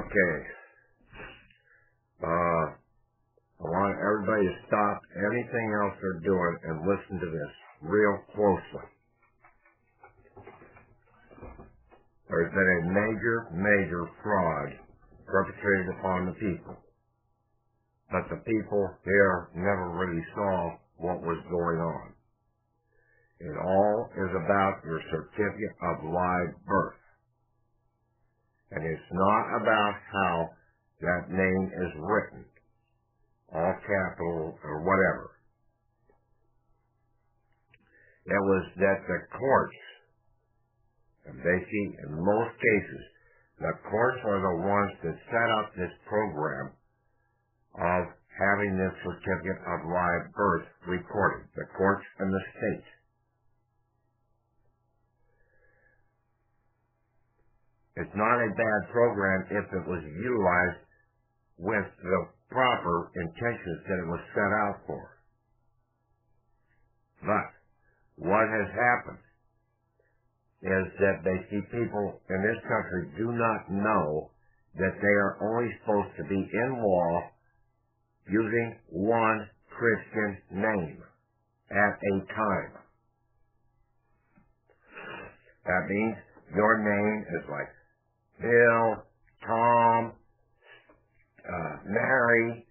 Okay. I want everybody to stop anything else they're doing and listen to this real closely. There's been a major fraud perpetrated upon the people. But the people here never really saw what was going on. It all is about your certificate of live birth. And it's not about how that name is written, all capital or whatever. It was that the courts, and basically in most cases, the courts are the ones that set up this program of having this certificate of live birth recorded, the courts and the state. It's not a bad program if it was utilized with the proper intentions that it was set out for. But what has happened is that basically people in this country do not know that they are only supposed to be in law using one Christian name at a time. That means your name is like Bill, Tom, Mary,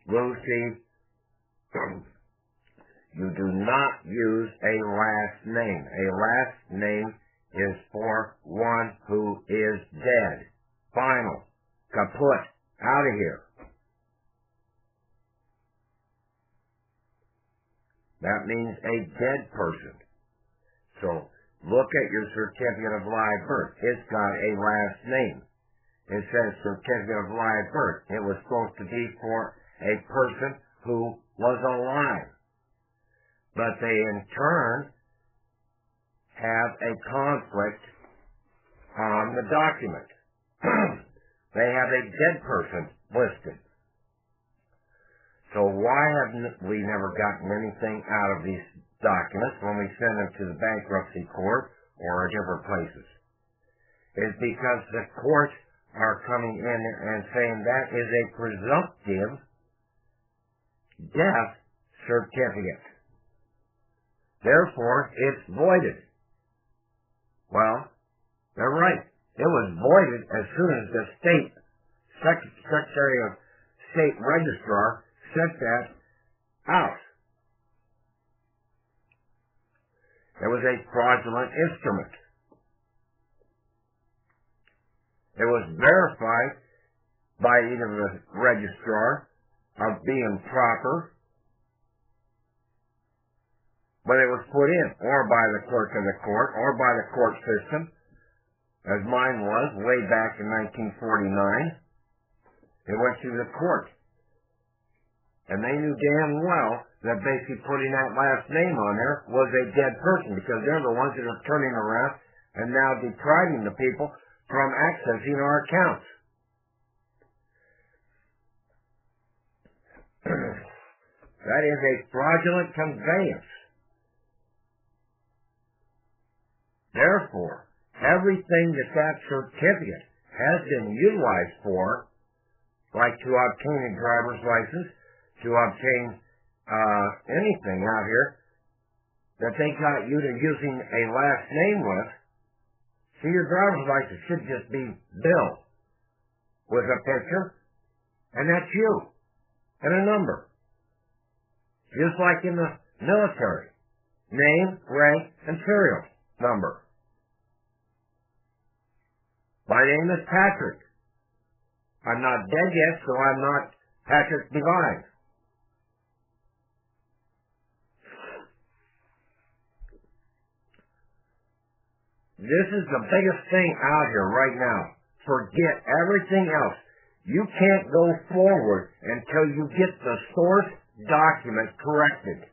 Lucy. You do not use a last name. A last name is for one who is dead. Final. Kaput. Out of here. That means a dead person. So, look at your certificate of live birth. It's got a last name. It says certificate of live birth. It was supposed to be for a person who was alive. But they in turn have a conflict on the document. They have a dead person listed. So why have we never gotten anything out of these documents when we send them to the bankruptcy court or different places? It's because the courts are coming in and saying that is a presumptive death certificate. Therefore, it's voided. Well, they're right. It was voided as soon as the state Secretary of State Registrar sent that out. It was a fraudulent instrument. It was verified by either the registrar of being proper when it was put in, or by the clerk of the court, or by the court system, as mine was way back in 1949. It went through the court. And they knew damn well that basically putting that last name on there was a dead person, because they're the ones that are turning around and now depriving the people from accessing our accounts. That is a fraudulent conveyance. Therefore, everything that certificate has been utilized for, like to obtain a driver's license, to obtain anything out here that they got you to using a last name with, see, your driver's license should just be Bill with a picture, and that's you, and a number. Just like in the military. Name, rank, and serial number. My name is Patrick. I'm not dead yet, so I'm not Patrick Divine. This is the biggest thing out here right now. Forget everything else. You can't go forward until you get the source document corrected.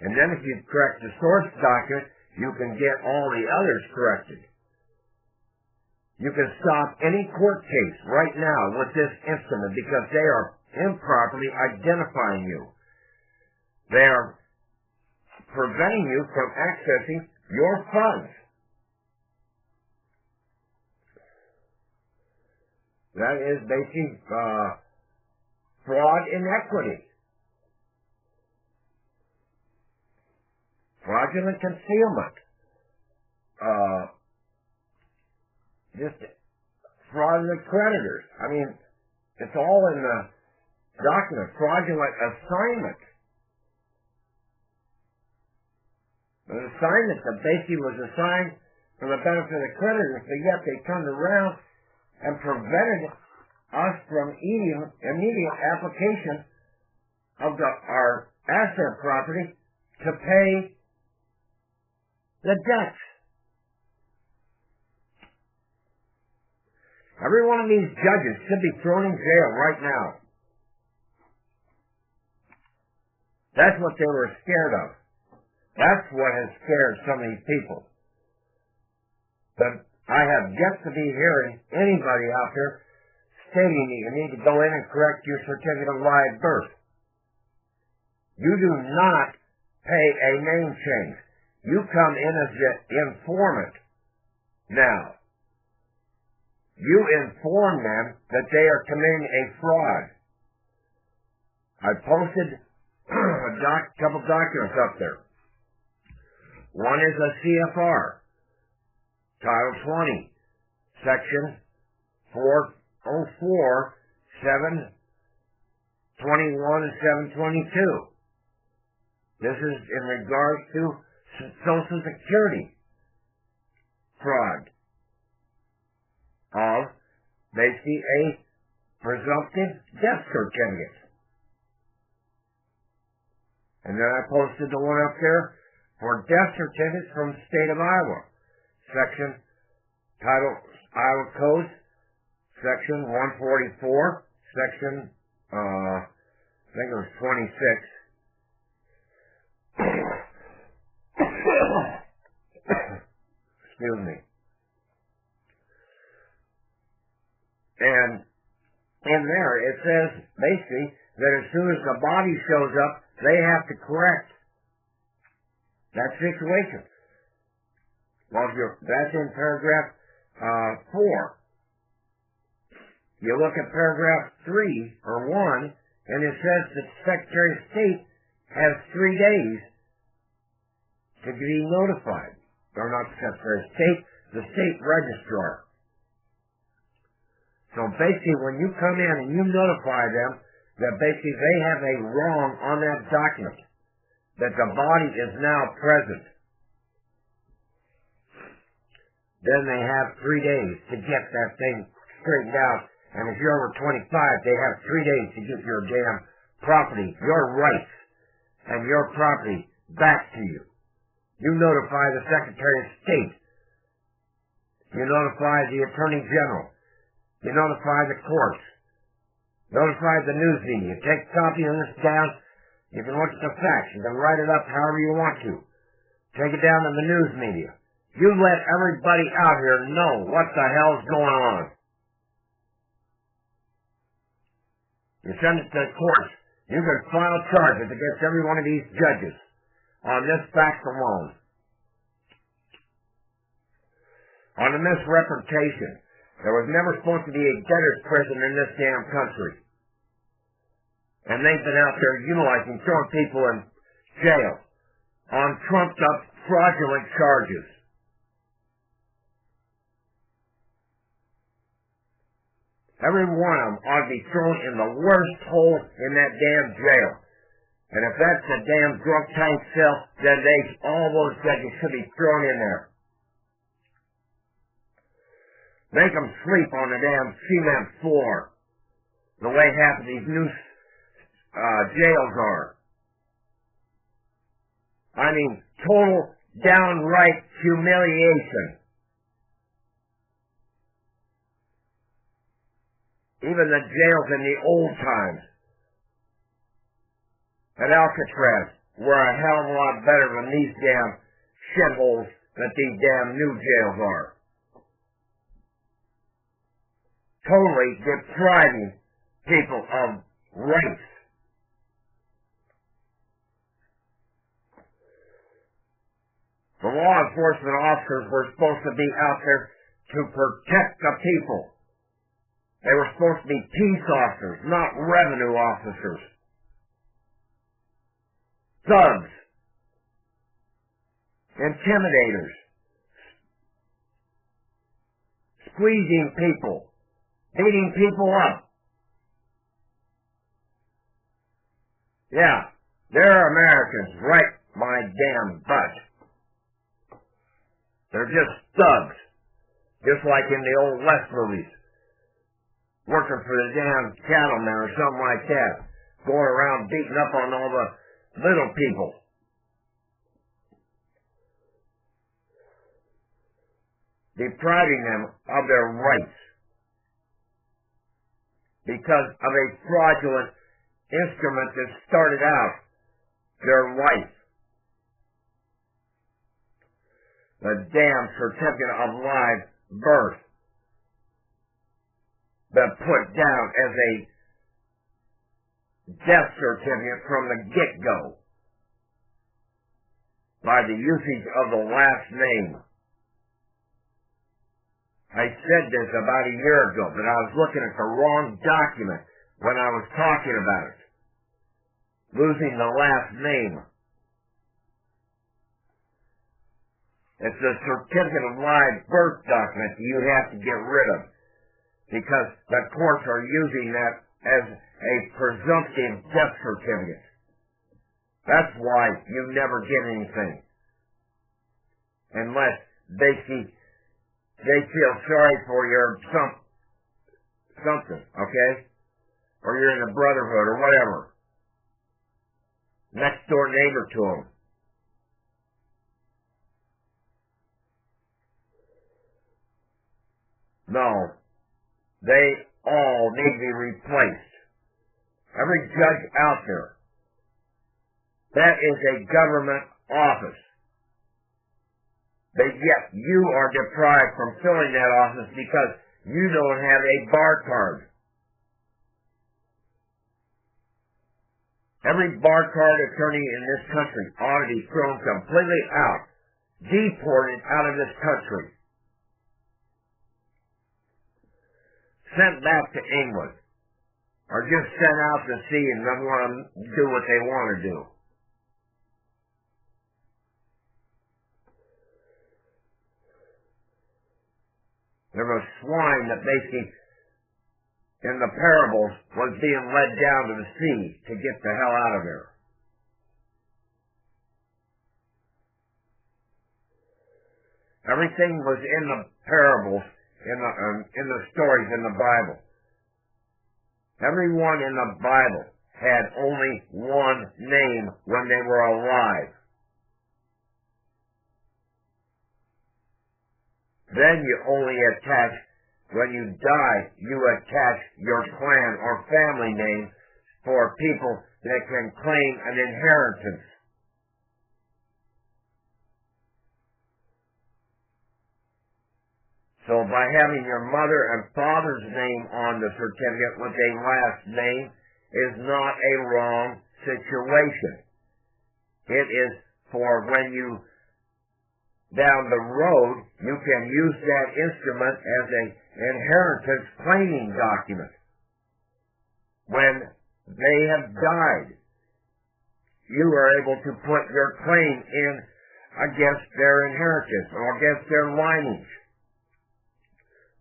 And then if you correct the source document, you can get all the others corrected. You can stop any court case right now with this instrument because they are improperly identifying you. They are preventing you from accessing your funds. That is basically fraud, inequity. Fraudulent concealment. Just fraudulent creditors. I mean, it's all in the document. Fraudulent assignment. An assignment that basically was assigned for the benefit of the creditors, but yet they turned around and prevented us from immediate application of our asset property to pay the debts. Every one of these judges should be thrown in jail right now. That's what they were scared of. That's what has scared some of these people. But I have yet to be hearing anybody out there stating that you need to go in and correct your certificate of live birth. You do not pay a name change. You come in as the informant now. You inform them that they are committing a fraud. I posted a couple documents up there. One is a CFR, Title 20, Section 404, 721 and 722. This is in regards to Social Security fraud of basically a presumptive death certificate. And then I posted the one up there for death certificates from the state of Iowa. Section, Title, Iowa Code, Section 144, Section, I think it was 26. Excuse me. And in there it says basically that as soon as the body shows up, they have to correct that situation. Well, that's in paragraph 4. You look at paragraph 3 or 1, and it says that the Secretary of State has 3 days to be notified. Or not the Secretary of State, the State Registrar. So basically, when you come in and you notify them that basically they have a wrong on that document, that the body is now present, then they have 3 days to get that thing straightened out. And if you're over 25, they have 3 days to get your damn property, your rights, and your property back to you. You notify the Secretary of State. You notify the Attorney General. You notify the courts. Notify the news media. Take a copy of this down. You can look at the facts. You can write it up however you want to. Take it down to the news media. You let everybody out here know what the hell's going on. You send it to the courts. You can file charges against every one of these judges on this fact alone. On the misrepresentation. There was never supposed to be a debtor's prison in this damn country. And they've been out there utilizing, throwing people in jail on trumped up fraudulent charges. Every one of them ought to be thrown in the worst hole in that damn jail. And if that's a damn drunk tank cell, then all those judges should be thrown in there. Make them sleep on the damn cement floor, the way half of these new jails are. I mean, total downright humiliation. Even the jails in the old times at Alcatraz were a hell of a lot better than these damn shitholes that these damn new jails are. Totally depriving people of rights. The law enforcement officers were supposed to be out there to protect the people. They were supposed to be peace officers, not revenue officers. Thugs. Intimidators. Squeezing people. Beating people up. Yeah, they're Americans, right my damn butt. They're just thugs. Just like in the old West movies. Working for the damn cattlemen or something like that. Going around beating up on all the little people. Depriving them of their rights. Because of a fraudulent instrument that started out their life. The damn certificate of live birth that put down as a death certificate from the get-go by the usage of the last name. I said this about a year ago, but I was looking at the wrong document when I was talking about it. Losing the last name. It's a certificate of live birth document that you have to get rid of because the courts are using that as a presumptive death certificate. That's why you never get anything. Unless they feel sorry for your something, okay? Or you're in a brotherhood or whatever. Next door neighbor to them. No. They all need to be replaced. Every judge out there. That is a government office. But yet you are deprived from filling that office because you don't have a bar card. Every bar card attorney in this country ought to be thrown completely out, deported out of this country, sent back to England, or just sent out to sea and let them do what they want to do. There was swine that basically, in the parables, was being led down to the sea to get the hell out of there. Everything was in the parables, in the stories in the Bible. Everyone in the Bible had only one name when they were alive. Then you only attach, when you die, you attach your clan or family name for people that can claim an inheritance. So by having your mother and father's name on the certificate with a last name is not a wrong situation. It is for when you down the road, you can use that instrument as an inheritance claiming document. When they have died, you are able to put your claim in against their inheritance or against their lineage.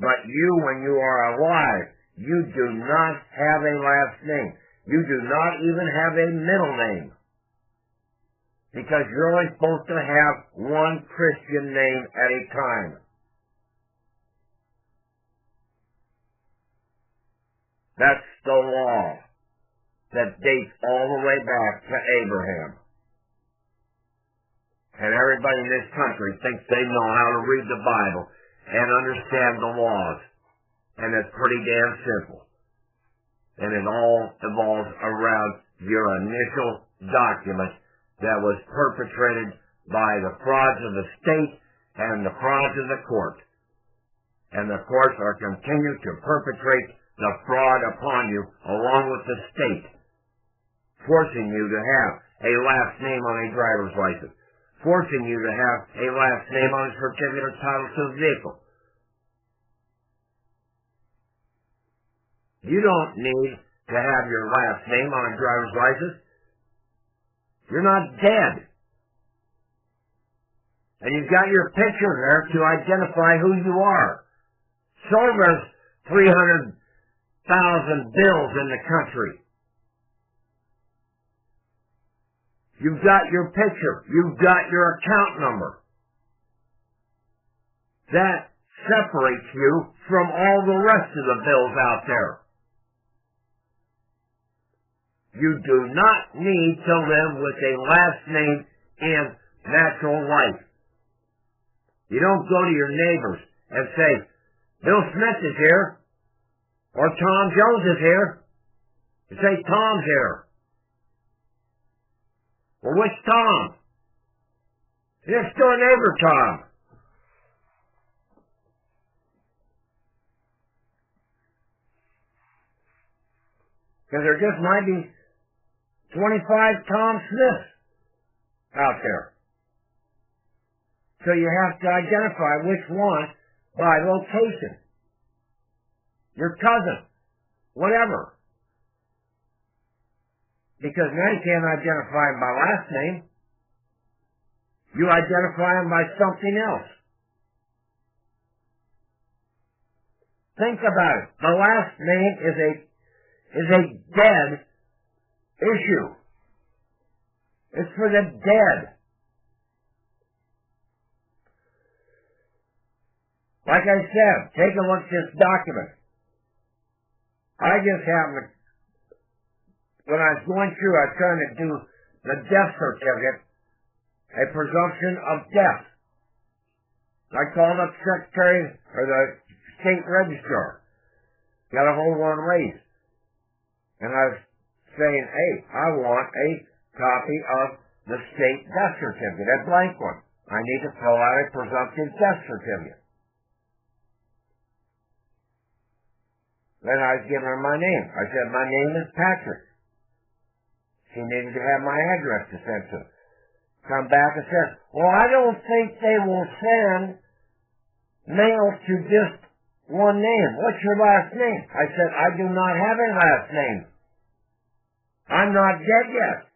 But you, when you are alive, you do not have a last name. You do not even have a middle name. Because you're only supposed to have one Christian name at a time. That's the law that dates all the way back to Abraham. And everybody in this country thinks they know how to read the Bible and understand the laws. And it's pretty damn simple. And it all evolves around your initial document that was perpetrated by the frauds of the state and the frauds of the court. And the courts are continuing to perpetrate the fraud upon you along with the state, forcing you to have a last name on a driver's license, forcing you to have a last name on a certificate of title to the vehicle. You don't need to have your last name on a driver's license. You're not dead. And you've got your picture there to identify who you are. So there's 300,000 bills in the country. You've got your picture. You've got your account number. That separates you from all the rest of the bills out there. You do not need to live with a last name in natural life. You don't go to your neighbors and say, Bill Smith is here, or Tom Jones is here. You say, Tom's here. Well, which Tom? Next door neighbor Tom. Because there just might be 25 Tom Smiths out there. So you have to identify which one by location. Your cousin, whatever. Because now you can't identify him by last name. You identify him by something else. Think about it. The last name is a dead issue. It's for the dead. Like I said, take a look at this document. I just happened to, when I was going through, I was trying to do the death certificate, a presumption of death. I called up the secretary or the state registrar, got a hold of one raised, and I was saying, hey, I want a copy of the state death certificate, a blank one. I need to fill out a presumptive death certificate. Then I was giving her my name. I said, my name is Patrick. She needed to have my address to send to. Come back and said, well, I don't think they will send mail to just one name. What's your last name? I said, I do not have a last name. I'm not dead yet.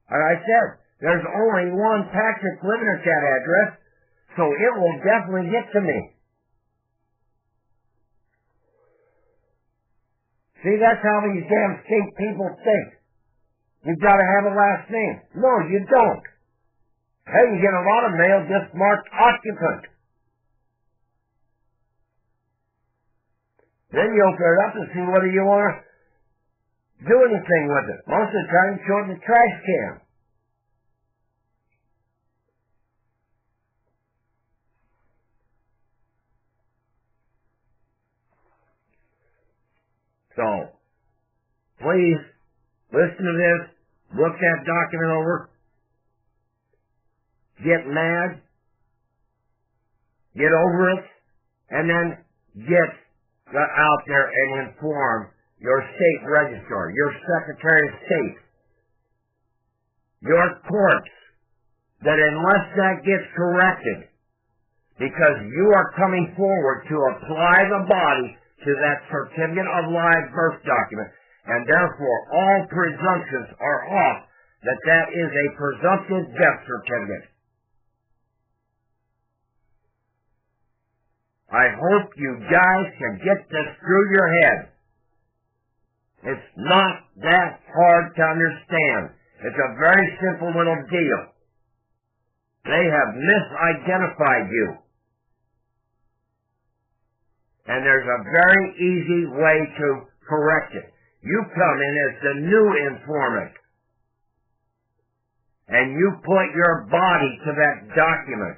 And I said, there's only one Patrick living at that address, so it will definitely get to me. See, that's how these damn state people think. You've got to have a last name. No, you don't. Hey, you get a lot of mail just marked occupant. Then you open it up and see whether you want to do anything with it. Most of the time, you throw it in the trash can. So, please, listen to this, look that document over, get mad, get over it, and then get out there and inform your state registrar, your secretary of state, your courts, that unless that gets corrected, because you are coming forward to apply the body to that certificate of live birth document, and therefore all presumptions are off that that is a presumptive death certificate. I hope you guys can get this through your head. It's not that hard to understand. It's a very simple little deal. They have misidentified you. And there's a very easy way to correct it. You come in as the new informant, and you put your body to that document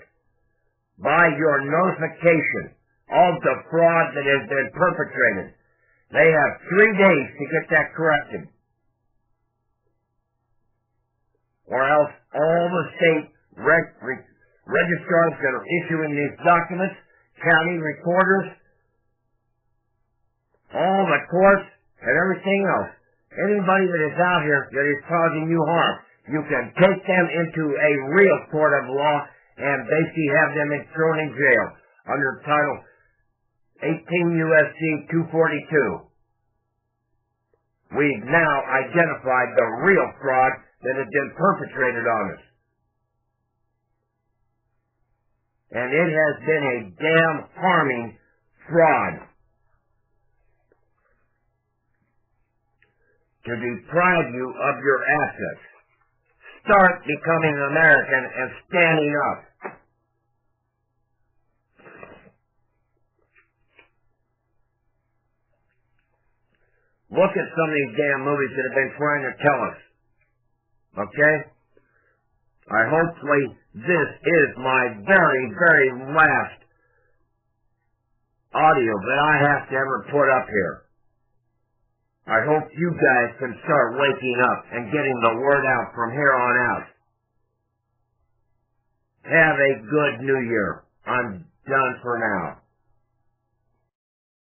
by your notification of the fraud that has been perpetrated. They have 3 days to get that corrected. Or else all the state registrars that are issuing these documents, county recorders, all the courts, and everything else, anybody that is out here that is causing you harm, you can take them into a real court of law and basically have them thrown in jail under Title 18 U.S.C. 242. We've now identified the real fraud that had been perpetrated on us. And it has been a damn harming fraud. To deprive you of your assets. Start becoming American and standing up. Look at some of these damn movies that have been trying to tell us. Okay? Hopefully this is my very, very last audio that I have to ever put up here. I hope you guys can start waking up and getting the word out from here on out. Have a good New Year. I'm done for now.